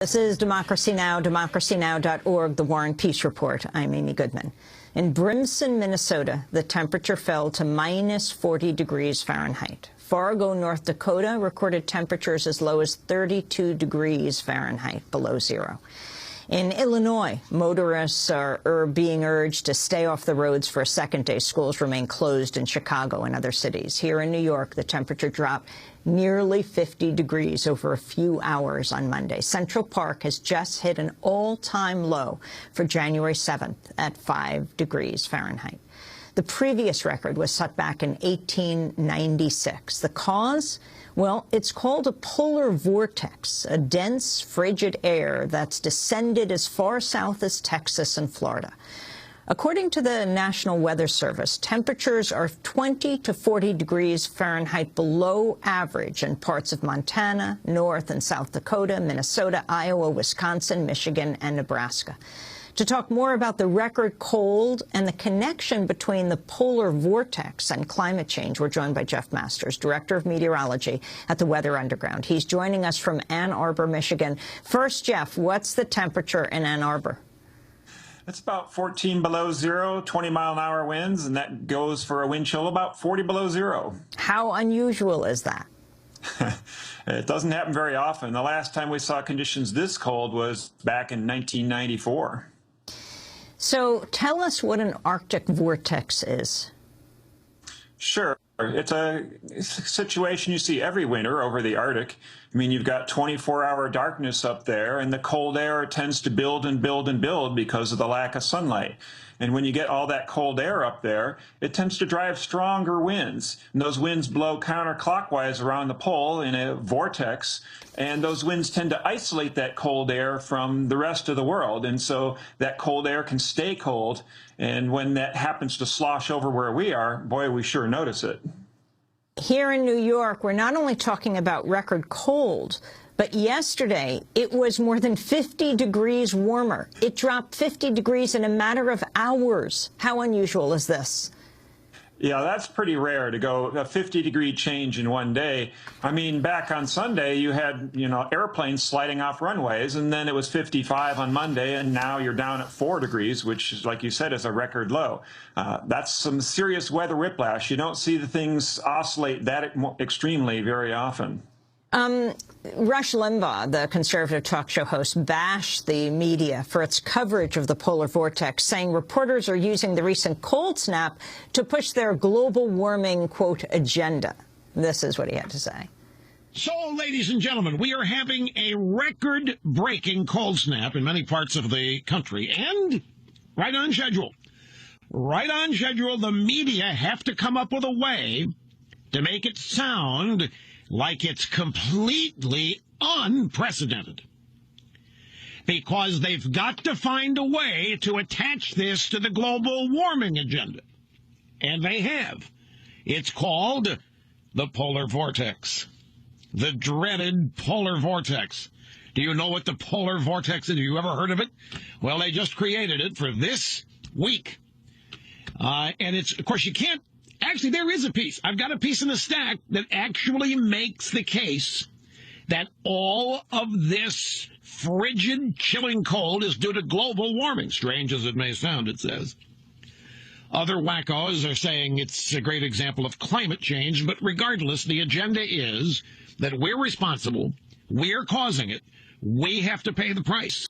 This is Democracy Now!, democracynow.org, The War and Peace Report. I'm Amy Goodman. In Brimson, Minnesota, the temperature fell to minus 40 degrees Fahrenheit. Fargo, North Dakota, recorded temperatures as low as 32 degrees Fahrenheit, below zero. In Illinois, motorists are being urged to stay off the roads for a second day. Schools remain closed in Chicago and other cities. Here in New York, the temperature dropped nearly 50 degrees over a few hours on Monday. Central Park has just hit an all-time low for January 7th at 5 degrees Fahrenheit. The previous record was set back in 1896. The cause? Well, it's called a polar vortex, a dense, frigid air that's descended as far south as Texas and Florida. According to the National Weather Service, temperatures are 20 to 40 degrees Fahrenheit below average in parts of Montana, North and South Dakota, Minnesota, Iowa, Wisconsin, Michigan, and Nebraska. To talk more about the record cold and the connection between the polar vortex and climate change, we're joined by Jeff Masters, Director of Meteorology at the Weather Underground. He's joining us from Ann Arbor, Michigan. First, Jeff, what's the temperature in Ann Arbor? It's about 14 below zero, 20-mile-an-hour winds, and that goes for a wind chill about 40 below zero. How unusual is that? It doesn't happen very often. The last time we saw conditions this cold was back in 1994. So tell us what an Arctic vortex is. Sure. It's a situation you see every winter over the Arctic. I mean, you've got 24-hour darkness up there, and the cold air tends to build and build and build because of the lack of sunlight. And when you get all that cold air up there, it tends to drive stronger winds. And those winds blow counterclockwise around the pole in a vortex, and those winds tend to isolate that cold air from the rest of the world. And so that cold air can stay cold. And when that happens to slosh over where we are, boy, we sure notice it. Here in New York, we're not only talking about record cold, but yesterday it was more than 50 degrees warmer. It dropped 50 degrees in a matter of hours. How unusual is this? Yeah, that's pretty rare to go a 50-degree change in one day. I mean, back on Sunday, you had, airplanes sliding off runways, and then it was 55 on Monday, and now you're down at 4 degrees, which, like you said, is a record low. That's some serious weather whiplash. You don't see the things oscillate that extremely very often. Rush Limbaugh, the conservative talk show host, bashed the media for its coverage of the polar vortex, saying reporters are using the recent cold snap to push their global warming, quote, agenda. This is what he had to say. So, ladies and gentlemen, we are having a record-breaking cold snap in many parts of the country, and right on schedule. Right on schedule, the media have to come up with a way to make it sound like it's completely unprecedented, because they've got to find a way to attach this to the global warming agenda. And they have. It's called the polar vortex, the dreaded polar vortex. Do you know what the polar vortex is? Have you ever heard of it? Well, they just created it for this week. And it's, of course, you can't. Actually, there is a piece. I've got a piece in the stack that actually makes the case that all of this frigid, chilling cold is due to global warming. Strange as it may sound, it says. Other wackos are saying it's a great example of climate change, but regardless, the agenda is that we're responsible, we're causing it, we have to pay the price.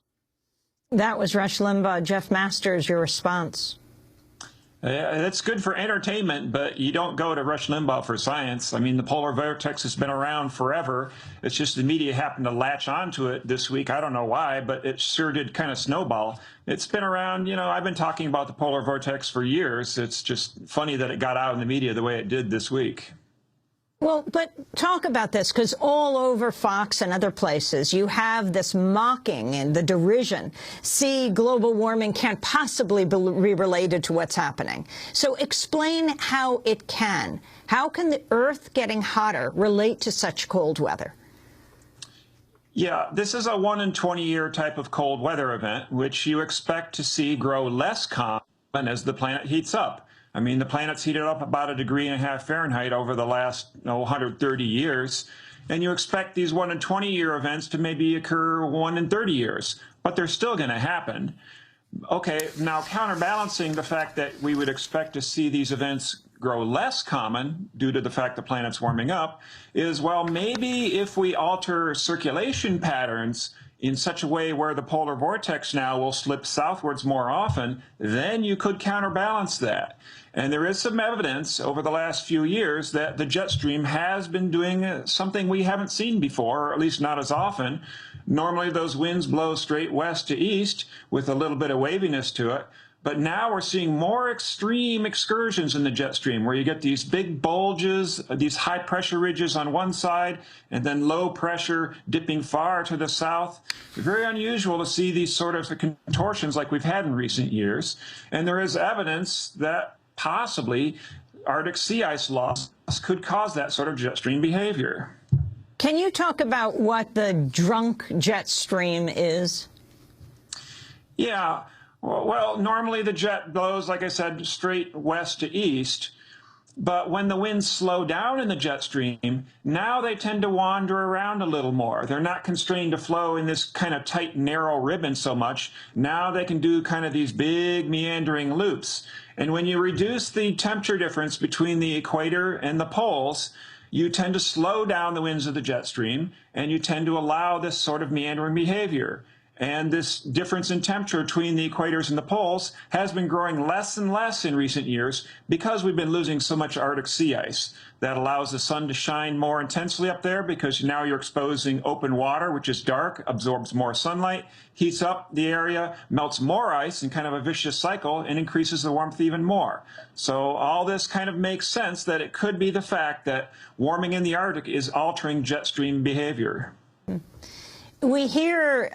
That was Rush Limbaugh. Jeff Masters, your response. That's good for entertainment, but you don't go to Rush Limbaugh for science. I mean, the polar vortex has been around forever. It's just the media happened to latch onto it this week. I don't know why, but it sure did kind of snowball. It's been around, I've been talking about the polar vortex for years. It's just funny that it got out in the media the way it did this week. Well, but talk about this, because all over Fox and other places, you have this mocking and the derision. See, global warming can't possibly be related to what's happening. So explain how it can. How can the Earth getting hotter relate to such cold weather? Yeah, this is a 1 in 20-year type of cold weather event, which you expect to see grow less common as the planet heats up. I mean, the planet's heated up about 1.5 degrees Fahrenheit over the last 130 years, and you expect these 1 in 20-year events to maybe occur 1 in 30 years, but they're still going to happen. Okay, now counterbalancing the fact that we would expect to see these events grow less common due to the fact the planet's warming up is, well, maybe if we alter circulation patterns in such a way where the polar vortex now will slip southwards more often, then you could counterbalance that. And there is some evidence over the last few years that the jet stream has been doing something we haven't seen before, or at least not as often. Normally those winds blow straight west to east with a little bit of waviness to it. But now we're seeing more extreme excursions in the jet stream where you get these big bulges, these high pressure ridges on one side, and then low pressure dipping far to the south. Very unusual to see these sort of contortions like we've had in recent years. And there is evidence that possibly Arctic sea ice loss could cause that sort of jet stream behavior. Can you talk about what the drunk jet stream is? Yeah. Well, normally the jet blows, like I said, straight west to east. But when the winds slow down in the jet stream, now they tend to wander around a little more. They're not constrained to flow in this kind of tight, narrow ribbon so much. Now they can do kind of these big meandering loops. And when you reduce the temperature difference between the equator and the poles, you tend to slow down the winds of the jet stream, and you tend to allow this sort of meandering behavior. And this difference in temperature between the equators and the poles has been growing less and less in recent years because we've been losing so much Arctic sea ice. That allows the sun to shine more intensely up there because now you're exposing open water, which is dark, absorbs more sunlight, heats up the area, melts more ice in kind of a vicious cycle, and increases the warmth even more. So all this kind of makes sense that it could be the fact that warming in the Arctic is altering jet stream behavior. We hear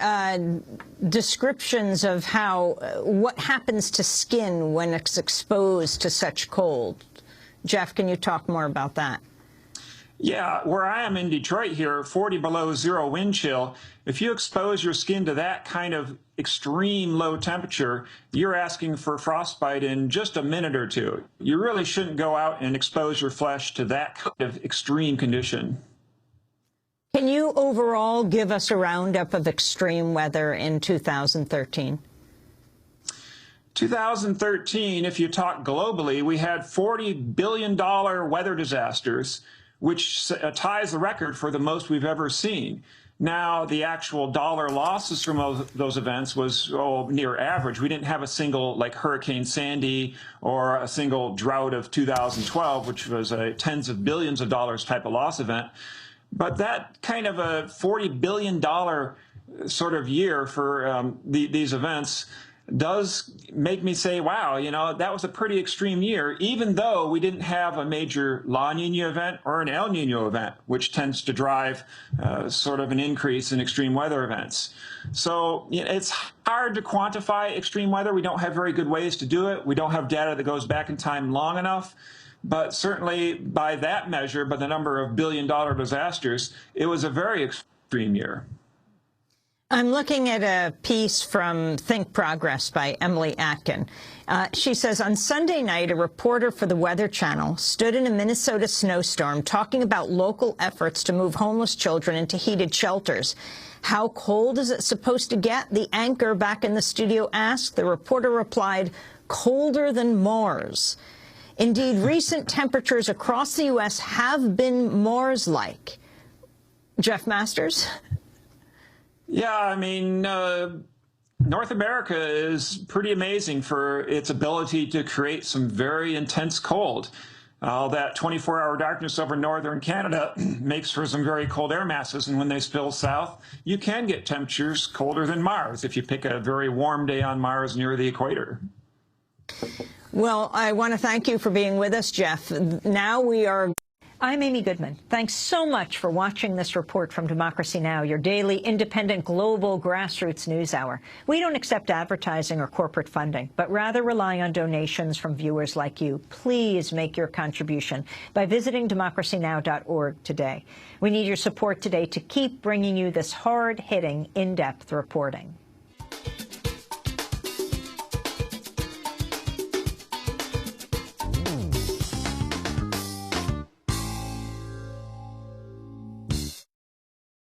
descriptions of how what happens to skin when it's exposed to such cold. Jeff, can you talk more about that? Yeah, where I am in Detroit here, 40 below zero wind chill, if you expose your skin to that kind of extreme low temperature, you're asking for frostbite in just a minute or two. You really shouldn't go out and expose your flesh to that kind of extreme condition. Can you overall give us a roundup of extreme weather in 2013? 2013, if you talk globally, we had $40 billion weather disasters, which ties the record for the most we've ever seen. Now, the actual dollar losses from those events was near average. We didn't have a single, like Hurricane Sandy or a single drought of 2012, which was a tens of billions of dollars type of loss event. But that kind of a $40 billion sort of year for these events does make me say, wow, you know, that was a pretty extreme year, even though we didn't have a major La Nina event or an El Nino event, which tends to drive sort of an increase in extreme weather events. So you know, it's hard to quantify extreme weather. We don't have very good ways to do it. We don't have data that goes back in time long enough. But certainly by that measure, by the number of billion-dollar disasters, it was a very extreme year. I'm looking at a piece from Think Progress by Emily Atkin. She says, on Sunday night, a reporter for the Weather Channel stood in a Minnesota snowstorm talking about local efforts to move homeless children into heated shelters. How cold is it supposed to get? The anchor back in the studio asked. The reporter replied, colder than Mars. Indeed, recent temperatures across the U.S. have been Mars-like. Jeff Masters? Yeah, I mean, North America is pretty amazing for its ability to create some very intense cold. All that 24-hour darkness over northern Canada makes for some very cold air masses, and when they spill south, you can get temperatures colder than Mars if you pick a very warm day on Mars near the equator. Well, I want to thank you for being with us, Jeff. Now we are... I'm Amy Goodman. Thanks so much for watching this report from Democracy Now!, your daily independent global grassroots news hour. We don't accept advertising or corporate funding, but rather rely on donations from viewers like you. Please make your contribution by visiting democracynow.org today. We need your support today to keep bringing you this hard-hitting, in-depth reporting.